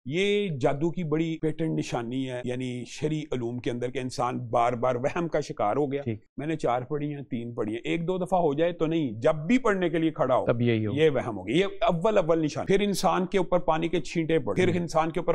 یہ جادو کی بڑی پیٹرن نشانی ہے، یعنی شرعی علوم کے اندر کہ انسان بار بار وہم کا شکار ہو گیا. میں نے 4 پڑھی ہیں 3 پڑھی ہیں، 1-2 دفعہ ہو جائے تو نہیں، جب بھی پڑھنے کے لیے کھڑا ہو تب یہ وہم ہو گیا. یہ اول نشان. پھر انسان کے اوپر پانی کے چھینٹے پڑے، پھر انسان کے اوپر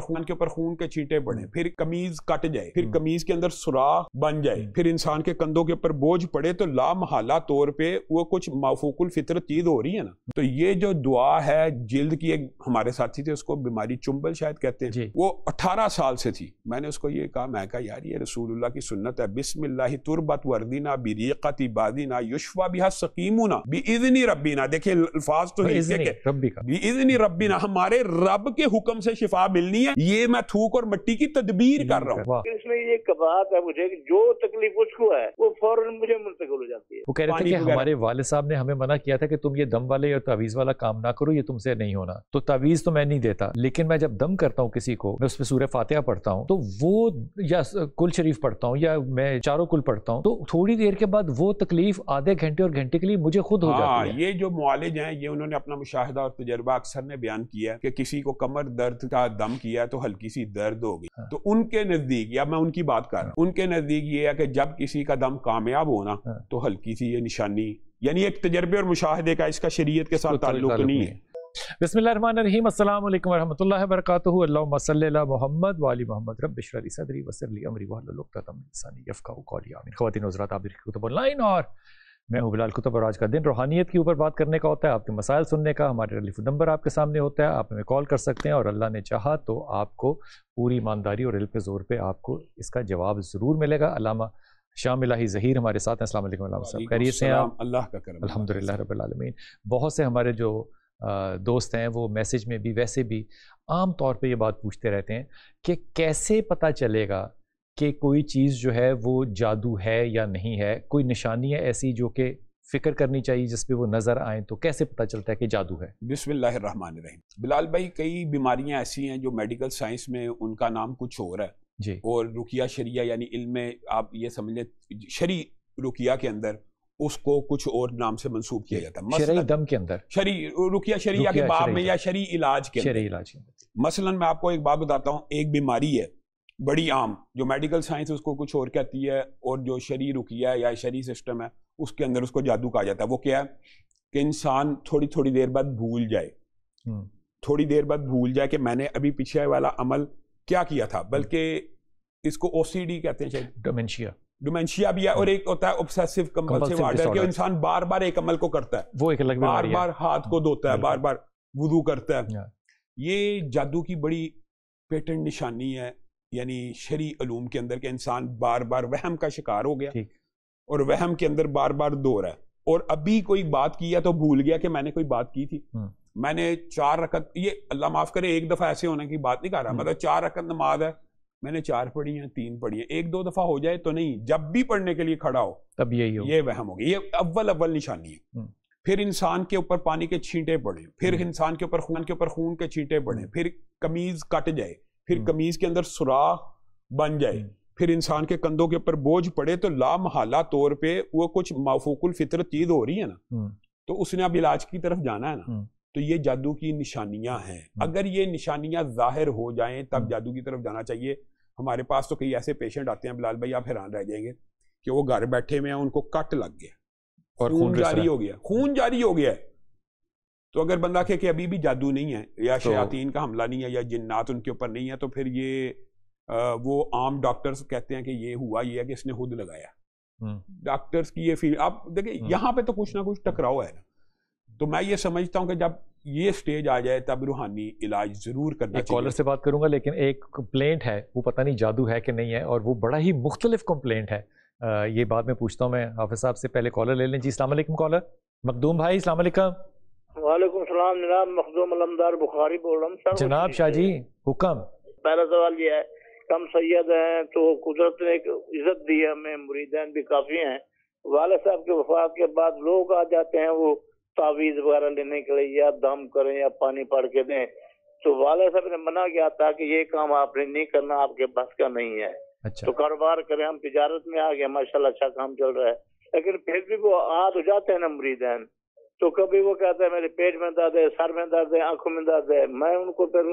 خون کے چھینٹے پڑے، پھر قمیض کٹ جائے، پھر قمیض کے اندر سوراخ بن جائے، پھر انسان کے کندھوں کے اوپر بوجھ پڑے، تو لامحالہ طور پہ وہ کچھ مافوق الفطرت چیز ہو رہی ہے نا. تو یہ جو دعا ہے جلد کی، ایک ہمارے ساتھی تھے، اس کو بیماری چنبل شاید کہتے ہیں، وہ 18 سال سے تھی. میں نے اس کو یہ کہا، میں کہا یار یہ رسول اللہ کی سنت ہے، بسم اللہ تربت وردینا بریقت عبادینا یشفا بها سقیمنا باذن ربنا. دیکھیں الفاظ تو باذن ربنا، ہمارے رب کے حکم سے شفا ملنی ہے. یہ میں تھوک اور مٹی کی تدبیر کر رہا ہوں. اس میں یہ بات ہے مجھے کہ جو تکلیف اس کو ہے وہ فوراً مجھے منتقل ہو جاتی ہے. وہ کہہ رہے تھے کہ ہمارے والد صاحب نے ہمیں منع کیا تھا کہ تم یہ دم والے یا تعویذ والا کام نہ کرو، یہ تم سے نہیں ہونا. تو تعویذ تو میں نہیں دیتا، لیکن میں جب دم کرتا ہوں کسی کو، میں اس پہ سورہ فاتحہ پڑھتا ہوں، تو وہ یا کل شریف پڑھتا ہوں یا میں چاروں کل پڑھتا ہوں، تو تھوڑی دیر کے بعد وہ تکلیف آدھے گھنٹے اور گھنٹے کے لیے مجھے خود ہو جاتی ہے. یہ جو معالج ہیں، یہ انہوں نے اپنا مشاہدہ اور تجربہ اکثر نے بیان کیا ہے کہ کسی کو کمر درد کا دم کیا تو ہلکی سی درد ہوگی. تو ان کے نزدیک، یا میں ان کی بات کر رہا ہوں، ان کے نزدیک یہ ہے کہ جب کسی کا دم کامیاب ہونا تو ہلکی سی یہ نشانی، یعنی ایک تجربے اور مشاہدے کا، اس کا شریعت کے ساتھ تعلق نہیں ہے. بسم اللہ الرحمن الرحیم. السلام علیکم ورحمۃ اللہ وبرکاتہ. اللہم صلی علی محمد وعلی محمد. رب اشرح لی صدری ویسر لی امری واحلل عقدۃ من لسانی یفقہوا قولی. آمین. خواتین و حضرات، آپ دیکھ کتب آن لائن اور میں ہوں بلال کتب، اور آج کا دن روحانیت کے اوپر بات کرنے کا ہوتا ہے، آپ کے مسائل سننے کا. ہمارے ٹیلیفون نمبر آپ کے سامنے ہوتا ہے، آپ ہمیں کال کر سکتے ہیں، اور اللہ نے چاہا تو آپ کو پوری ایمانداری اور علم کے زور پہ آپ کو اس کا جواب ضرور ملے گا. علامہ شام الہی ظہیر ہمارے ساتھ ہیں. السلام علیکم علامہ صاحب، خیریت سے ہیں آپ؟ اللہ کا کرم، الحمدللہ رب العالمین. بہت سے ہمارے جو دوست ہیں وہ میسیج میں بھی ویسے بھی عام طور پہ یہ بات پوچھتے رہتے ہیں کہ کیسے پتہ چلے گا کہ کوئی چیز جو ہے وہ جادو ہے یا نہیں ہے. کوئی نشانی ہے ایسی جو کہ فکر کرنی چاہیے جس پہ وہ نظر آئیں، تو کیسے پتہ چلتا ہے کہ جادو ہے؟ بسم اللہ الرحمن الرحیم. بلال بھائی، کئی بیماریاں ایسی ہیں جو میڈیکل سائنس میں ان کا نام کچھ اور ہے جی، اور رقیہ شریعہ یعنی علم میں آپ یہ سمجھ لیں شرعی رقیہ کے اندر اس کو کچھ اور نام سے منسوب کیا جاتا ہے. شرعی دم کے اندر، شرعی رقیہ شریعہ کے باب میں یا شرعی علاج کے اندر. مثلا میں آپ کو ایک بات بتاتا ہوں. ایک بیماری ہے بڑی عام جو میڈیکل سائنس اس کو کچھ اور کہتی ہے، اور جو شرعی رقیہ یا شرعی سسٹم ہے اس کے اندر اس کو جادو کہا جاتا ہے. وہ کیا ہے کہ انسان تھوڑی دیر بعد بھول جائے، تھوڑی دیر بعد بھول جائے کہ میں نے ابھی پیچھے والا عمل کیا کیا تھا. بلکہ اس کو او سی ڈی کہتے ہیں، شاید ڈومینشیا بھی ہے، اور ایک ہوتا ہے obsessive compulsive disorder کہ انسان بار بار ایک عمل کو کرتا ہے، وہ ایک الگ بار بار ہاتھ کو دھوتا ہے، بار بار وضو کرتا ہے. یہ جادو کی بڑی پیٹرن نشانی ہے، یعنی شرعی علوم کے اندر کہ انسان بار بار وہم کا شکار ہو گیا اور وہم کے اندر بار بار دو رہا ہے، اور ابھی کوئی بات کی ہے تو بھول گیا کہ میں نے کوئی بات کی تھی. میں نے 4 رکعت، یہ اللہ معاف کرے ایک دفعہ ایسے ہونے کی بات نہیں کر رہا، مطلب 4 رکعت نماز ہے، میں نے 4 پڑھی ہیں 3 پڑھی ہیں، 1-2 دفعہ ہو جائے تو نہیں، جب بھی پڑھنے کے لیے کھڑا ہو تب یہ وہم ہوگی. یہ اول نشانی ہے. پھر انسان کے اوپر پانی کے چھینٹے پڑے، پھر انسان کے اوپر خون کے چھینٹے پڑے، پھر قمیض کٹ جائے، پھر قمیض کے اندر سوراخ بن جائے، پھر انسان کے کندھوں کے اوپر بوجھ پڑے، تو لامحالہ طور پہ وہ کچھ مافوق الفطرت چیز ہو رہی ہے نا، تو اس نے اب علاج کی طرف جانا ہے نا. تو یہ جادو کی نشانیاں ہیں. اگر یہ نشانیاں ظاہر ہو جائیں تب جادو کی طرف جانا چاہیے. ہمارے پاس تو کئی ایسے پیشنٹ آتے ہیں بلال بھائی، آپ حیران رہ جائیں گے کہ وہ گھر بیٹھے میں ہیں، ان کو کٹ لگ گیا اور خون جاری ہو گیا ہے. تو اگر بندہ کہ ابھی بھی جادو نہیں ہے یا شیاطین کا حملہ نہیں ہے یا جنات ان کے اوپر نہیں ہے، تو پھر یہ وہ عام ڈاکٹرز کہتے ہیں کہ یہ ہوا یہ ہے کہ اس نے خود لگایا. ڈاکٹرز کی یہ فیل، آپ دیکھیں یہاں پہ تو کچھ نہ کچھ ٹکراؤ ہے نا. تو میں یہ سمجھتا ہوں کہ جب یہ سٹیج آ جائے تب روحانی علاج ضرور کرنا چاہیے. کالر سے بات کروں گا، لیکن ایک کمپلینٹ ہے، وہ پتہ نہیں جادو ہے کہ نہیں ہے، اور وہ بڑا ہی مختلف کمپلینٹ ہے. یہ بات میں پوچھتا ہوں میں حافظ صاحب سے. پہلے کالر لے لیں. جی السلام علیکم. کالر مخدوم بھائی، السلام علیکم. وعلیکم السلام جناب. مخدوم علمدار بخاری بول رہا ہوں. جناب شاہ جی حکم. پہلا سوال یہ ہے، ہم سید ہیں تو قدرت نے ایک عزت دی ہے ہمیں، مریدین بھی کافی ہیں. والد صاحب کے وفات کے بعد لوگ آ جاتے ہیں وہ تعویذ وغیرہ لینے کے لیے، یا دم کریں یا پانی پڑھ کے دیں. تو والد صاحب نے منع کیا تھا کہ یہ کام آپ نے نہیں کرنا، آپ کے بس کا نہیں ہے. تو کاروبار کریں، ہم تجارت میں آ گئے، ماشاءاللہ اچھا کام چل رہا ہے. لیکن پھر بھی وہ عاد ہو جاتے ہیں نا مریدین، تو کبھی وہ کہتے ہیں میرے پیٹ میں درد ہے، سر میں درد ہے، آنکھوں میں درد ہے. میں ان کو پھر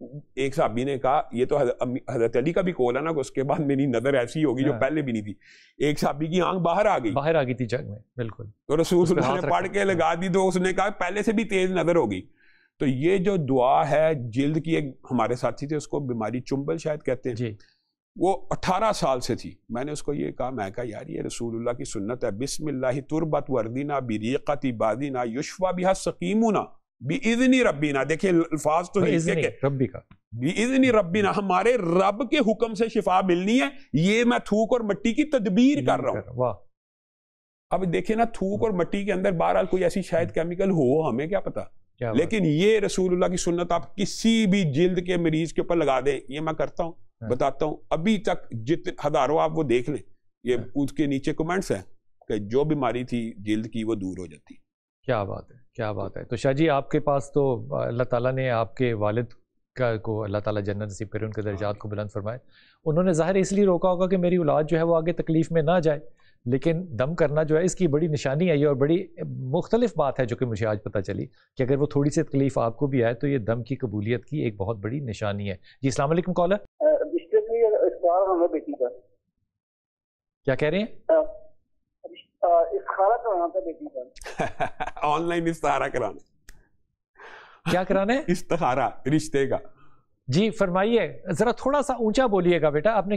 ایک صحابی نے کہا یہ تو حضرت علی کا بھی قول ہے نا کہ اس کے بعد میری نظر ایسی ہوگی جو پہلے بھی نہیں تھی. ایک صحابی کی آنکھ باہر آ گئی تھی جنگ میں, بالکل, تو رسول اللہ نے پڑھ کے لگا دی تو اس نے کہا پہلے سے بھی تیز نظر ہوگی. تو یہ جو دعا ہے جلد کی, ایک ہمارے ساتھی تھے اس کو بیماری چنبل شاید کہتے ہیں, وہ 18 سال سے تھی. میں نے اس کو یہ کہا, میں کہا یار یہ رسول اللہ کی سنت ہے, بسم اللہ تربت وردینا بریقت عبادینا یشفا بہا سقیمونا بِإِذْنِ ربینا. دیکھیں الفاظ تو ربی کا, بِإِذْنِ ربینا, ہمارے رب کے حکم سے شفا ملنی ہے, یہ میں تھوک اور مٹی کی تدبیر کر رہا ہوں. اب دیکھیں نا, تھوک اور مٹی کے اندر بہرحال کوئی ایسی شاید کیمیکل ہو, ہمیں کیا پتا, لیکن یہ رسول اللہ کی سنت آپ کسی بھی جلد کے مریض کے اوپر لگا دیں. یہ میں کرتا ہوں, بتاتا ہوں, ابھی تک ہزاروں آپ وہ دیکھ لیں, یہ اس کے نیچے کمنٹس ہیں کہ جو بیماری تھی جلد کی وہ دور ہو جاتی. کیا بات ہے, کیا بات ہے. تو شاہ جی آپ کے پاس تو اللہ تعالیٰ نے آپ کے والد کو اللہ تعالیٰ جنت نصیب کرے, ان کے درجات کو بلند فرمائے. انہوں نے ظاہر اس لیے روکا ہوگا کہ میری اولاد جو ہے وہ آگے تکلیف میں نہ جائے, لیکن دم کرنا جو ہے اس کی بڑی نشانی ہے یہ, اور بڑی مختلف بات ہے جو کہ مجھے آج پتہ چلی کہ اگر وہ تھوڑی سی تکلیف آپ کو بھی آئے تو یہ دم کی قبولیت کی ایک بہت بڑی نشانی ہے. جی السلام علیکم کالر. کیا کہہ رہے ہیں؟ آن لائن استخارہ کرانا. کیا کرانا ہے؟ استخارہ, رشتے کا. جی فرمائیے, ذرا تھوڑا سا اونچا بولیے گا بیٹا. آپ نے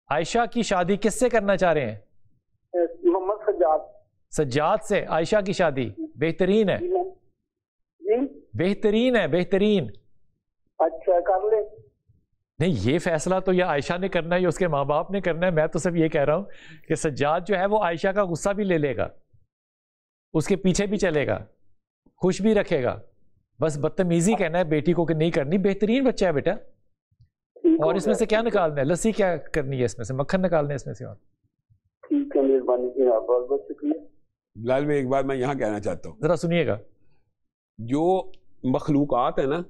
عائشہ کی شادی کس سے کرنا چاہ رہے ہیں؟ محمد سجاد. سجاد سے عائشہ کی شادی بہترین ہے, بہترین ہے, بہترین. اچھا کر لیں. نہیں, یہ فیصلہ تو یہ عائشہ نے کرنا ہے, یہ اس کے ماں باپ نے کرنا ہے. میں تو صرف یہ کہہ رہا ہوں کہ سجاد جو ہے وہ عائشہ کا غصہ بھی لے لے گا, اس کے پیچھے بھی چلے گا, خوش بھی رکھے گا. بس بدتمیزی کہنا ہے بیٹی کو کہ نہیں کرنی. بہترین بچہ ہے بیٹا. اور اس میں سے کیا نکالنا ہے؟ لسی کیا کرنی ہے اس میں سے؟ مکھن نکالنا ہے اس میں سے. اور ٹھیک ہے, مہربانی کی, بہت بہت شکریہ. بلال بھائی ایک بات میں یہاں کہنا چاہتا ہوں, ذرا سنیے گا. جو مخلوقات ہیں نا,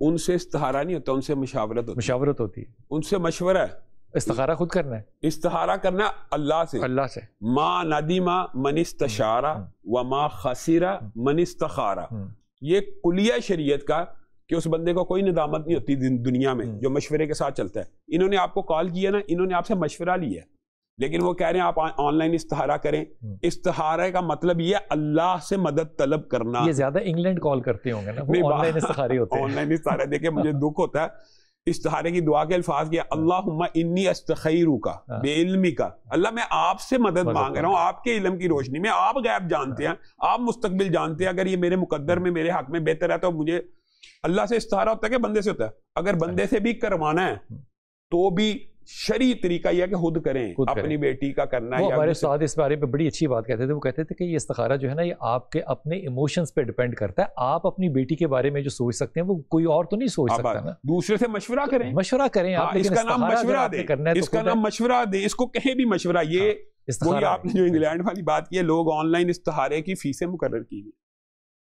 ان سے استخارہ نہیں ہوتا, ان سے مشاورت ہوتی. مشاورت ہوتی ہے, ان سے مشورہ ہے. استخارہ خود کرنا ہے. استخارہ کرنا اللہ سے, اللہ سے. ما ندیما من استشارہ وما خسرہ من استخارہ. یہ کلیہ شریعت کا کہ اس بندے کو کوئی ندامت نہیں ہوتی دنیا میں جو مشورے کے ساتھ چلتا ہے. انہوں نے آپ کو کال کیا نا, انہوں نے آپ سے مشورہ لیا ہے, لیکن وہ کہہ رہے ہیں آپ آن لائن استخارہ کریں. استخارہ کا مطلب یہ اللہ سے مدد طلب کرنا. یہ زیادہ انگلینڈ کال کرتے ہوں گے نا, وہ آن لائن استخارے ہوتے ہیں. آن لائن استخارہ دیکھیں مجھے دکھ ہوتا ہے استخارے کی دعا کے الفاظ کیا, اللہم انی استخیرک بعلمک. اللہ میں آپ سے مدد مانگ رہا ہوں آپ کے علم کی روشنی میں. آپ غیب جانتے ہیں, آپ مستقبل جانتے ہیں. اگر یہ میرے مقدر میں میرے حق میں بہتر ہے تو مجھے اللہ سے استخارہ ہوتا ہے کہ بندے سے ہوتا ہے؟ اگر بندے سے بھی کروانا ہے تو بھی شرعی طریقہ یہ ہے کہ خود کریں, اپنی بیٹی کا کرنا ہے. ہمارے استاد اس بارے میں بڑی اچھی بات کہتے تھے. وہ کہتے تھے کہ یہ استخارہ جو ہے نا یہ آپ کے اپنے ایموشنز پہ ڈیپینڈ کرتا ہے. آپ اپنی بیٹی کے بارے میں جو سوچ سکتے ہیں وہ کوئی اور تو نہیں سوچ سکتا نا. دوسرے سے مشورہ کریں, مشورہ کریں آپ. اس کا نام مشورہ دیں, اس کا نام مشورہ دیں, اس کو کہیں بھی مشورہ. یہ وہی آپ نے جو انگلینڈ والی بات کی ہے, لوگ آن لائن استخارے کی فیسیں مقرر کی ہوئی.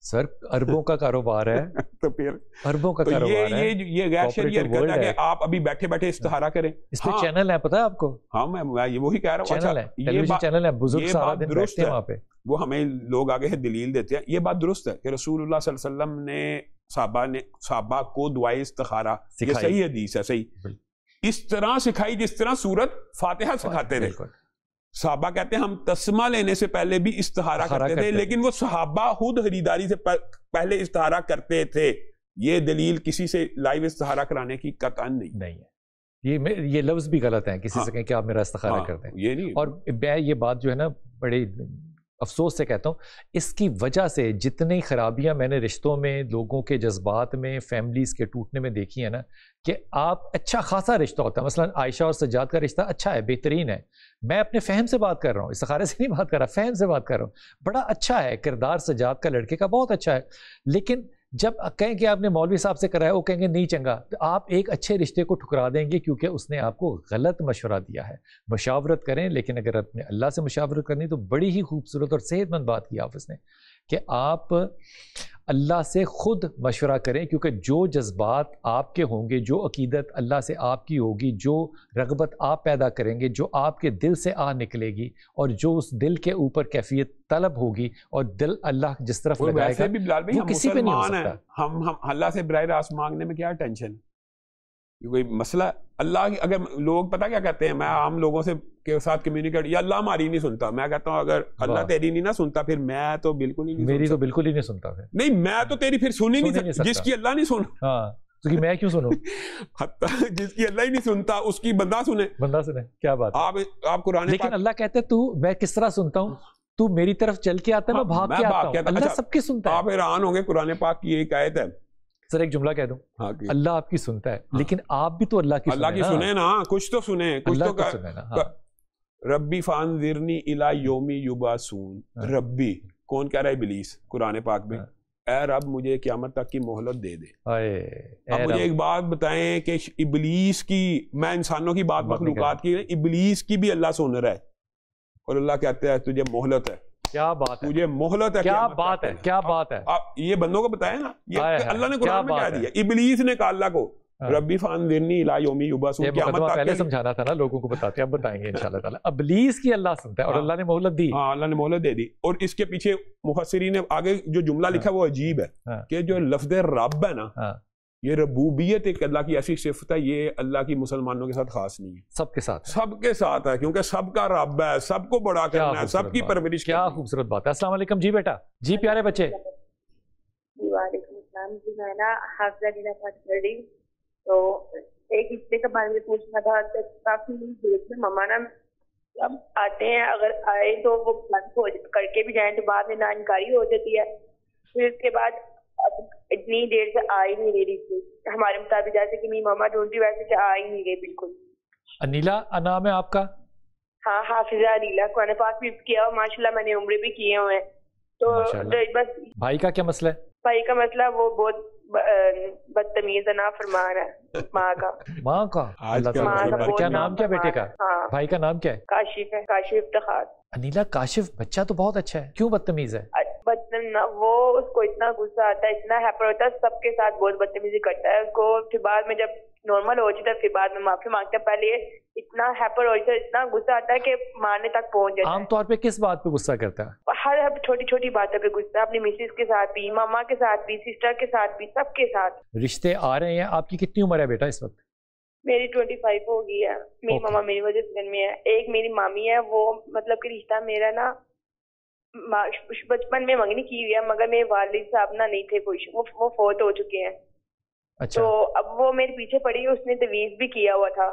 سر اربوں کا کاروبار ہے تو پھر اربوں کا کاروبار ہے. یہ غیر شرعی حرکت ہے کہ آپ ابھی بیٹھے بیٹھے استخارہ کریں. اس پہ چینل ہے پتہ ہے آپ کو؟ ہاں میں وہی کہہ رہا ہوں, چینل ہے, ٹیلی ویژن چینل ہے, بزرگ سارا دن بیٹھتے ہیں وہاں پہ, وہ ہمیں لوگ آگے سے دلیل دیتے ہیں. یہ بات درست ہے کہ رسول اللہ صلی اللہ علیہ وسلم نے صحابہ کو دعائے استخارہ, یہ صحیح حدیث ہے, صحیح اس طرح سکھائی جس طرح سورت فاتحہ سکھاتے رہے. صحابہ کہتے ہیں ہم تسمہ لینے سے پہلے بھی استخارہ کرتے تھے, لیکن وہ صحابہ خود خریداری سے پہلے استخارہ کرتے تھے. یہ دلیل کسی سے لائیو استخارہ کرانے کی قطعاً نہیں ہے. یہ لفظ بھی غلط ہیں, کسی سے کہیں کہ آپ میرا استخارہ کرتے ہیں, یہ نہیں. اور میں یہ بات جو ہے نا بڑے افسوس سے کہتا ہوں, اس کی وجہ سے جتنی خرابیاں میں نے رشتوں میں, لوگوں کے جذبات میں, فیملیز کے ٹوٹنے میں دیکھی ہیں نا, کہ آپ اچھا خاصا رشتہ ہوتا ہے. مثلا عائشہ اور سجاد کا رشتہ اچھا ہے, بہترین ہے. میں اپنے فہم سے بات کر رہا ہوں, استخارے سے نہیں بات کر رہا, فہم سے بات کر رہا ہوں. بڑا اچھا ہے کردار سجاد کا, لڑکے کا بہت اچھا ہے. لیکن جب کہیں کہ آپ نے مولوی صاحب سے کرا ہے, وہ کہیں گے نہیں چنگا, تو آپ ایک اچھے رشتے کو ٹھکرا دیں گے کیونکہ اس نے آپ کو غلط مشورہ دیا ہے. مشاورت کریں, لیکن اگر اپنے اللہ سے مشاورت کرنی تو بڑی ہی خوبصورت اور صحت مند بات کی آپ اس نے کہ آپ اللہ سے خود مشورہ کریں، کیونکہ جو جذبات آپ کے ہوں گے، جو عقیدت اللہ سے آپ کی ہوگی، جو رغبت آپ پیدا کریں گے، جو آپ کے دل سے نکلے گی، اور جو اس دل کے اوپر کیفیت طلب ہوگی، اور دل اللہ جس طرف لگائے گا، بھی بلال بھائی وہ کسی پہ نہیں ہو سکتا۔ ہم اللہ سے براہ راست مانگنے میں کیا ٹینشن؟ کوئی مسئلہ اللہ کی، اگر لوگ پتہ کیا کہتے ہیں، میں عام لوگوں سے کے ساتھ کمیونیکیٹ، یا اللہ ہماری نہیں سنتا، میں کہتا ہوں اگر اللہ تیری نہیں نہ سنتا پھر میں تو بالکل ہی نہیں، میری تو بالکل ہی نہیں سنتا، پھر نہیں میں تو تیری پھر سن ہی نہیں سکتا، جس کی اللہ نہیں سن، ہاں کیونکہ میں کیوں سنوں، جس کی اللہ ہی نہیں سنتا اس کی بندہ سنے، بندہ سنے، کیا بات آپ قرآن، لیکن اللہ کہتے تو میں کس طرح سنتا ہوں، تو میری طرف چل کے آتا ہے میں بھاگ کے آتا ہوں، اللہ سب کی سنتا ہے۔ آپ حیران ہوں گے، قرآن پاک کی ایک آیت ہے، سر ایک جملہ کہہ دوں، اللہ آپ کی سنتا ہے، لیکن آپ بھی تو اللہ کی سنیں نا، کچھ تو سنیں، کچھ تو سنیں نا۔ ربی فانذرنی الی یوم یبعثون، ربی کون کہہ رہا ہے؟ ابلیس، قرآن پاک میں، اے رب مجھے قیامت تک کی مہلت دے دے۔ اب مجھے ایک بات بتائیں کہ ابلیس کی، میں انسانوں کی بات مخلوقات کی، ابلیس کی بھی اللہ سن رہا ہے، اور اللہ کہتا ہے تجھے مہلت ہے۔ کیا بات ہے، تجھے مہلت ہے، کیا بات ہے، کیا بات ہے، یہ بندوں کو بتائے نا، یہ اللہ نے قرآن میں کہہ دیا، ابلیس نے کہا اللہ کو ربی فانذرنی الی یوم یبعثون، قیامت تک، پہلے سمجھانا تھا نا لوگوں کو، بتاتے اب بتائیں گے انشاءاللہ تعالی۔ ابلیس کی اللہ سنتا ہے اور اللہ نے مہلت دی، ہاں اللہ نے مہلت دے دی، اور اس کے پیچھے مفسرین نے آگے جو جملہ لکھا وہ عجیب ہے کہ جو لفظ رب ہے نا، یہ ربوبیت ایک اللہ کی ایسی صفت ہے، یہ اللہ کی مسلمانوں کے ساتھ خاص نہیں ہے، سب کے ساتھ، سب کے ساتھ ہے، کیونکہ سب کا رب ہے، سب کو بڑا کرنا ہے، سب کی پرورش۔ کیا خوبصورت بات ہے۔ السلام علیکم جی بیٹا، جی پیارے بچے۔ وعلیکم السلام جی، میں نا حافظہ دینا بات کر رہی، تو ایک رشتے کے بارے میں پوچھنا تھا، کافی دیر سے ماما نا اب آتے ہیں، اگر آئے تو وہ کر کے بھی جائیں تو بعد میں نا انکاری ہو جاتی ہے، پھر اس کے بعد اب اتنی دیر سے آ ہی نہیں رہی تھی ہمارے مطابق، جیسے کہ میری ماما ڈھونڈی ویسے کہ آ ہی نہیں رہی بالکل۔ انیلا نام ہے آپ کا؟ ہاں حافظہ انیلا، قرآن پاک بھی کیا اور ماشاء اللہ میں نے عمرے بھی کیے ہوئے ہیں، تو بس۔ بھائی کا کیا مسئلہ ہے؟ بھائی کا مسئلہ وہ بہت بدتمیز ہے، نافرمان ہے ماں کا۔ ماں کا؟ کیا نام کیا بیٹے کا؟ بھائی کا نام کیا ہے؟ کاشف ہے، کاشف افتخار۔ انیلا کاشف بچہ تو بہت اچھا ہے، کیوں بدتمیز ہے؟ وہ اس کو اتنا غصہ آتا ہے، اتنا ہیپر ہوتا ہے، سب کے ساتھ بہت بدتمیزی کرتا ہے، اس کو پھر بعد میں جب نارمل ہو جاتا ہے پھر بعد میں معافی مانگتا ہے، پہلے اتنا ہیپر ہو جاتا ہے، اتنا غصہ آتا ہے کہ مارنے تک پہنچ جاتا ہے۔ عام طور پہ کس بات پہ غصہ کرتا ہے؟ ہر چھوٹی چھوٹی باتوں پہ غصہ، اپنی مسز کے ساتھ بھی، ماما کے ساتھ بھی، سسٹر کے ساتھ بھی، سب کے ساتھ۔ رشتے آ رہے ہیں، آپ کی کتنی عمر ہے بیٹا اس وقت؟ میری 25 ہو گئی ہے، میری ماما میری وجہ سے میں ہے، ایک میری مامی ہے، وہ مطلب کہ رشتہ میرا نا بچپن میں منگنی کی ہوئی ہے، مگر میرے والد صاحب نہ نہیں تھے خوش، وہ فوت ہو چکے ہیں۔ اچھا، تو اب وہ میرے پیچھے پڑی، اس نے تویز بھی کیا ہوا تھا۔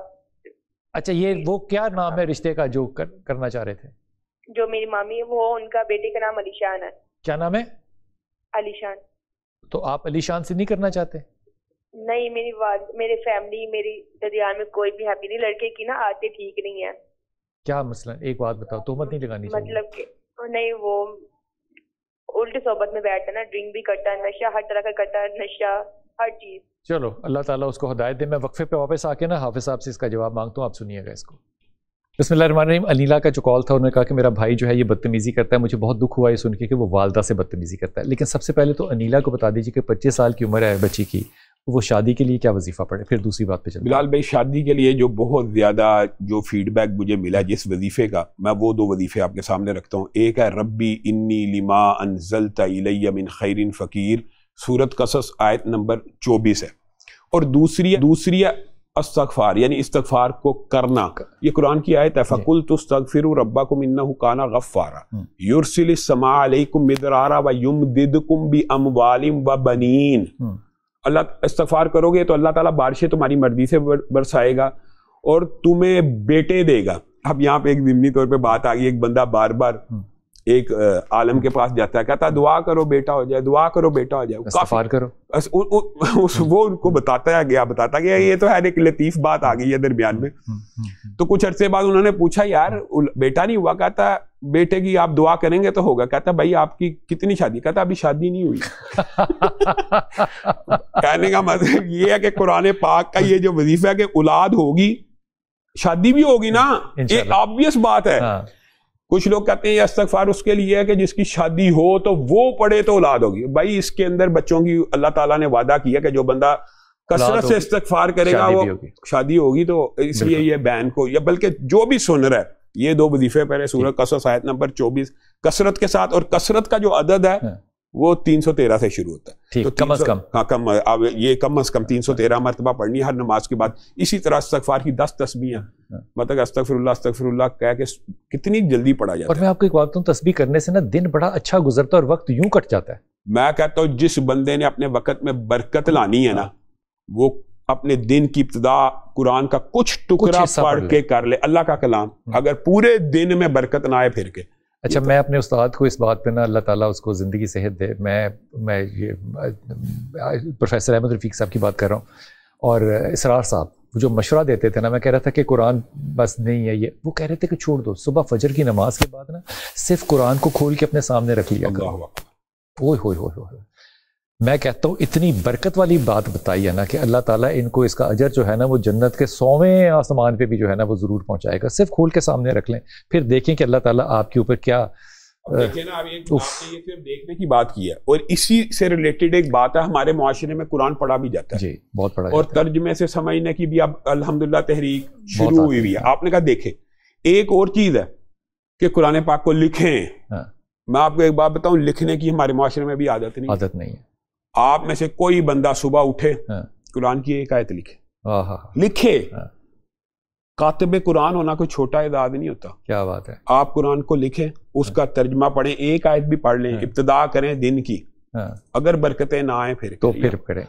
اچھا، یہ وہ کیا نام ہے رشتے کا جو کرنا چاہ رہے تھے؟ جو میری مامی ہے وہ، ان کا بیٹے کا نام علی شان ہے۔ کیا نام ہے؟ علی شان۔ تو آپ علی شان سے نہیں کرنا چاہتے؟ نہیں، میری فیملی، میری درمیان میں کوئی بھی ہیپی نہیں، لڑکے کی نا آتے ٹھیک نہیں ہے۔ کیا مسئلہ؟ ایک بات بتاؤ، تہمت نہیں لگانی چاہیے۔ مطلب کہ نہیں، وہ الٹی صحبت میں بیٹھتا ہے نا، ڈرنک بھی کرتا ہے، نشہ ہر طرح کا کرتا ہے، نشہ ہر چیز۔ چلو اللہ تعالیٰ اس کو ہدایت دے۔ میں وقفے پہ واپس آ کے نا حافظ صاحب سے اس کا جواب مانگتا ہوں، آپ سنیے گا اس کو۔ بسم اللہ الرحمن الرحیم۔ انیلا کا جو کال تھا، انہوں نے کہا کہ میرا بھائی جو ہے یہ بدتمیزی کرتا ہے، مجھے بہت دکھ ہوا یہ سن کے کہ وہ والدہ سے بدتمیزی کرتا ہے، لیکن سب سے پہلے تو انیلا کو بتا دیجیے کہ 25 سال کی عمر ہے بچی کی، وہ شادی کے لیے کیا وظیفہ پڑے، پھر دوسری بات پہ چلتے ہیں۔ بلال بھائی، شادی کے لیے جو بہت زیادہ جو فیڈ بیک مجھے ملا جس وظیفے کا، میں وہ 2 وظیفے آپ کے سامنے رکھتا ہوں۔ ایک ہے ربی انی لما انزلت الی من خیر فقیر، سورۃ قصص آیت نمبر 24 ہے، اور دوسری ہے استغفار، یعنی استغفار کو کرنا۔ یہ قرآن کی آیت ہے، فَقُلْتُ اسْتَغْفِرُوا رَبَّكُمْ إِنَّهُ كَانَ غَفَّارًا يُرْسِلِ السَّمَاءَ عَلَيْكُمْ مِدْرَارًا وَيُمْدِدْكُمْ بِأَمْوَالٍ وَبَنِينَ۔ اللہ استغفار کرو گے تو اللہ تعالیٰ بارشیں تمہاری مرضی سے برسائے گا اور تمہیں بیٹے دے گا۔ اب یہاں پہ ایک ضمنی طور پہ بات آ گئی، ایک بندہ بار بار ایک عالم کے پاس جاتا ہے، کہتا ہے دعا کرو بیٹا ہو جائے، دعا کرو بیٹا ہو جائے، استغفار کرو۔ وہ ان کو بتاتا گیا یہ تو ہے ایک لطیف بات آ گئی ہے درمیان میں۔ تو کچھ عرصے بعد انہوں نے پوچھا یار بیٹا نہیں ہوا، کہتا بیٹے کی آپ دعا کریں گے تو ہوگا۔ کہتا بھائی آپ کی کتنی شادی؟ کہتا ابھی شادی نہیں ہوئی۔ کہنے کا مطلب یہ ہے کہ قرآن پاک کا یہ جو وظیفہ ہے کہ اولاد ہوگی، شادی بھی ہوگی نا، یہ آبویس بات ہے۔ کچھ لوگ کہتے ہیں یہ استغفار اس کے لیے ہے کہ جس کی شادی ہو تو وہ پڑھے تو اولاد ہوگی. بھائی اس کے اندر بچوں کی اللہ تعالیٰ نے وعدہ کیا کہ جو بندہ کثرت سے استغفار کرے گا وہ شادی ہوگی. تو اس لیے یہ بین کو یا بلکہ جو بھی سن رہا ہے یہ 2 وظیفے پہلے سورہ قصص آیت نمبر 24 کثرت کے ساتھ, اور کثرت کا جو عدد ہے وہ 313 سے شروع ہوتا ہے. تو کم از کم یہ کم از کم 313 مرتبہ پڑھنی ہے ہر نماز کے بعد. اسی طرح استغفار کی 10 تسبیحیں, مطلب استغفر اللہ کہہ کے کتنی جلدی پڑھا جاتا ہے. اور میں آپ کو ایک بات بتاؤں, تسبیح کرنے سے نا دن بڑا اچھا گزرتا ہے اور وقت یوں کٹ جاتا ہے. میں کہتا ہوں جس بندے نے اپنے وقت میں برکت لانی ہے نا, وہ اپنے دن کی ابتدا قرآن کا کچھ ٹکڑا پڑھ کے کر لے, اللہ کا کلام, اگر پورے دن میں برکت نہ آئے پھر کے. اچھا, میں اپنے استاد کو اس بات پہ نا اللہ تعالیٰ اس کو زندگی صحت دے, میں یہ پروفیسر احمد رفیق صاحب کی بات کر رہا ہوں, اور اسرار صاحب جو مشورہ دیتے تھے نا, میں کہہ رہا تھا کہ قرآن بس نہیں ہے یہ, وہ کہہ رہے تھے کہ چھوڑ دو, صبح فجر کی نماز کے بعد نا صرف قرآن کو کھول کے اپنے سامنے رکھ لیا کرو. میں کہتا ہوں اتنی برکت والی بات بتائی ہے نا کہ اللہ تعالیٰ ان کو اس کا اجر جو ہے نا وہ جنت کے 100ویں آسمان پہ بھی جو ہے نا وہ ضرور پہنچائے گا. صرف کھول کے سامنے رکھ لیں, پھر دیکھیں کہ اللہ تعالیٰ آپ کے اوپر کیا. دیکھیں نا, آپ نے یہ صرف دیکھنے کی بات کی ہے, اور اسی سے ریلیٹڈ ایک بات ہے, ہمارے معاشرے میں قرآن پڑھا بھی جاتا ہے. جی بہت پڑھا, اور ترجمے سے سمجھنے کی بھی اب الحمدللہ تحریک شروع ہوئی ہوئی ہے. آپ نے کہا دیکھیں, ایک اور چیز ہے کہ قرآن پاک کو لکھیں. میں آپ کو ایک بات بتاؤں, لکھنے کی ہمارے معاشرے میں بھی عادت نہیں ہے. آپ میں سے کوئی بندہ صبح اٹھے قرآن کی ایک آیت لکھے. کاتب قرآن ہونا کوئی چھوٹا اعداد نہیں ہوتا. کیا بات ہے. آپ قرآن کو لکھیں, اس کا ترجمہ پڑھیں, ایک آیت بھی پڑھ لیں, ابتدا کریں دن کی, اگر برکتیں نہ آئیں پھر کریں.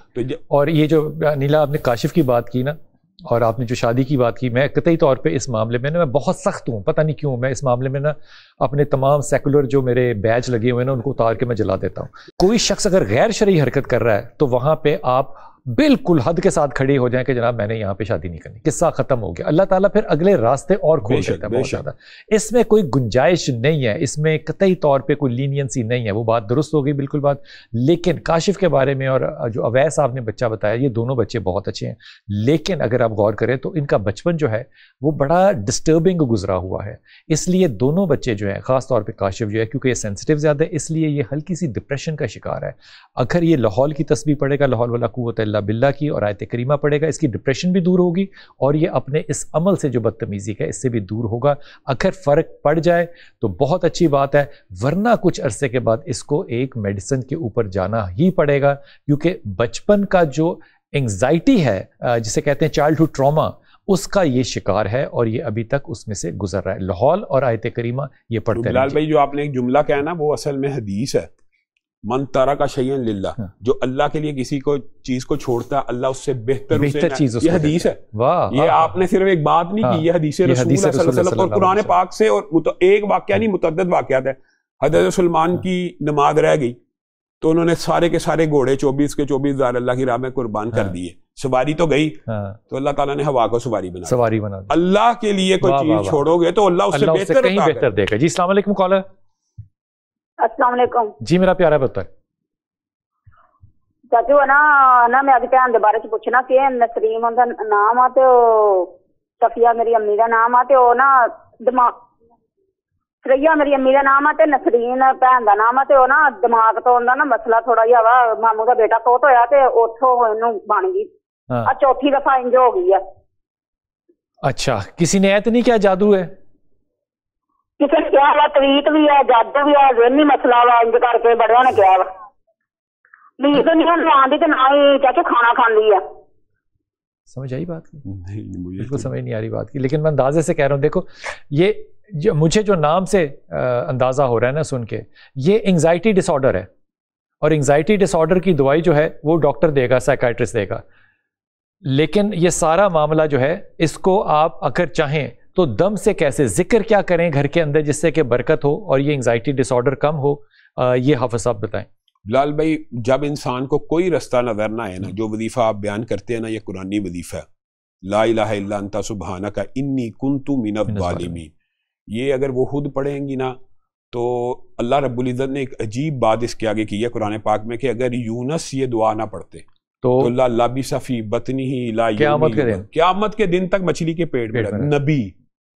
اور یہ جو نیلا آپ نے کاشف کی بات کی نا, اور آپ نے جو شادی کی بات کی, میں قطعی طور پہ اس معاملے میں نا میں بہت سخت ہوں, پتہ نہیں کیوں. میں اس معاملے میں نا اپنے تمام سیکولر جو میرے بیچ لگے ہوئے ہیں نا ان کو اتار کے میں جلا دیتا ہوں. کوئی شخص اگر غیر شرعی حرکت کر رہا ہے تو وہاں پہ آپ بالکل حد کے ساتھ کھڑے ہو جائیں کہ جناب میں نے یہاں پہ شادی نہیں کرنی, قصہ ختم ہو گیا. اللہ تعالیٰ پھر اگلے راستے اور کھول دیتا ہے بہت زیادہ. اس میں کوئی گنجائش نہیں ہے, اس میں قطعی طور پہ کوئی لینینسی نہیں ہے. وہ بات درست ہو گئی بالکل بات. لیکن کاشف کے بارے میں اور جو اویس صاحب نے بچہ بتایا, یہ دونوں بچے بہت اچھے ہیں, لیکن اگر آپ غور کریں تو ان کا بچپن جو ہے وہ بڑا ڈسٹربنگ گزرا ہوا ہے. اس لیے دونوں بچے جو ہیں, خاص طور پہ کاشف جو ہے, کیونکہ یہ سینسٹیو زیادہ ہے, اس لیے یہ ہلکی سی ڈپریشن کا شکار ہے. اگر یہ لاہور کی تسبیح پڑھے گا, لاہور ولا قوت الا باللہ کی اور آیت کریمہ پڑھے گا, اس کی ڈپریشن بھی دور ہوگی, اور یہ اپنے اس عمل سے جو بدتمیزی ہے اس سے بھی دور ہوگا. اگر فرق پڑ جائے تو بہت اچھی بات ہے, ورنہ کچھ عرصے کے بعد اس کو ایک میڈیسن کے اوپر جانا ہی پڑے گا, کیونکہ بچپن کا جو انگزائٹی ہے جسے کہتے ہیں چائلڈہڈ ٹراما, اس کا یہ شکار ہے, اور یہ ابھی تک اس میں سے گزر رہا ہے. لاہور اور آیت کریمہ یہ پڑھتے ہیں. بلال بھائی جو آپ نے ایک جملہ کہا نا, وہ اصل میں حدیث ہے, من ترک شیئا للہ, جو اللہ کے لیے کسی کو چیز کو چھوڑتا ہے اللہ اس سے بہتر چیز, یہ حدیث ہے. یہ آپ نے صرف ایک بات نہیں کی, یہ حدیث رسول اللہ صلی اللہ علیہ وسلم, اور قرآن پاک سے, اور ایک واقعہ نہیں متعدد واقعات ہیں. حضرت سلمان کی نماز رہ گئی تو انہوں نے سارے کے سارے گھوڑے 24 کے 24,000 اللہ کی راہ میں قربان کر دیے. سواری تو گئی, تو اللہ تعالیٰ نے ہوا کو سواری بنا. اللہ کے لیے کوئی چیز چھوڑو گے تو اللہ اس سے بہتر دے گا. جی السلام علیکم کالر. السلام علیکم جی میرا پیارا پتر. چاچو نا میں ابھی بھن دے بارے چ پوچھنا کہ نسرین دا نام آ تے صفیہ میری امی دا نام آ تے او نا دماغ, سریا میری امی دا نام آ تے نسرین بھن دا نام آ تے او نا دماغ تو اوندا نا مسئلہ تھوڑا جہا وا, ماموں دا بیٹا توت ہویا تے اوتھوں اینو بن گئی, آ چوتھی دفعہ انج ہو گئی ہے. اچھا, کسی نے ایت نہیں کیا جادو ہے؟ کسی نے کیا وا, تویت بھی ہے, جادو بھی ہے, ذہنی مسئلہ وا, انج کر کے بڑیاں نے کیا وا. نہیں تو نہیں آندی تے نہ ہی چاچو کھانا کھاندی ہے. سمجھ آئی بات کی؟ بالکل سمجھ نہیں آ رہی بات کی, لیکن میں اندازے سے کہہ رہا ہوں. دیکھو یہ مجھے جو نام سے اندازہ ہو رہا ہے نا سن کے, یہ انگزائٹی ڈس آرڈر ہے, اور انگزائٹی ڈس آرڈر کی دوائی جو ہے وہ ڈاکٹر دے گا, سائیکائٹرسٹ دے گا. لیکن یہ سارا معاملہ جو ہے اس کو آپ اگر چاہیں تو دم سے کیسے ذکر کیا کریں گھر کے اندر جس سے کہ برکت ہو اور یہ انگزائٹی ڈس آرڈر کم ہو, یہ حافظ صاحب بتائیں. بلال بھائی, جب انسان کو کوئی رستہ نظر نہ آئے نا, جو وظیفہ آپ بیان کرتے ہیں نا, یہ قرآنی وظیفہ ہے, لا الہ الا انت سبحانک انی کنت من الظالمین. یہ اگر وہ خود پڑھیں گی نا تو اللہ رب العزت نے ایک عجیب بات اس کے آگے کی ہے قرآن پاک میں, کہ اگر یونس یہ دعا نہ پڑھتے تو اللہ لبث فی بطنہ لا یوم, قیامت کے دن تک مچھلی کے پیٹ میں, نبی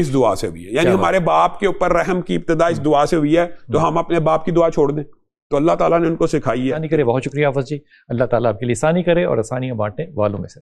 اس دعا سے ہوئی ہے. یعنی ہمارے باپ کے اوپر رحم کی ابتدا اس دعا سے ہوئی ہے, تو ہم اپنے باپ کی دعا چھوڑ دیں؟ تو اللہ تعالیٰ نے ان کو سکھائی ہے. آسانی کرے. بہت شکریہ حافظ جی. اللہ تعالیٰ آپ کے لیے آسانی کرے اور آسانیاں بانٹنے والوں میں سے.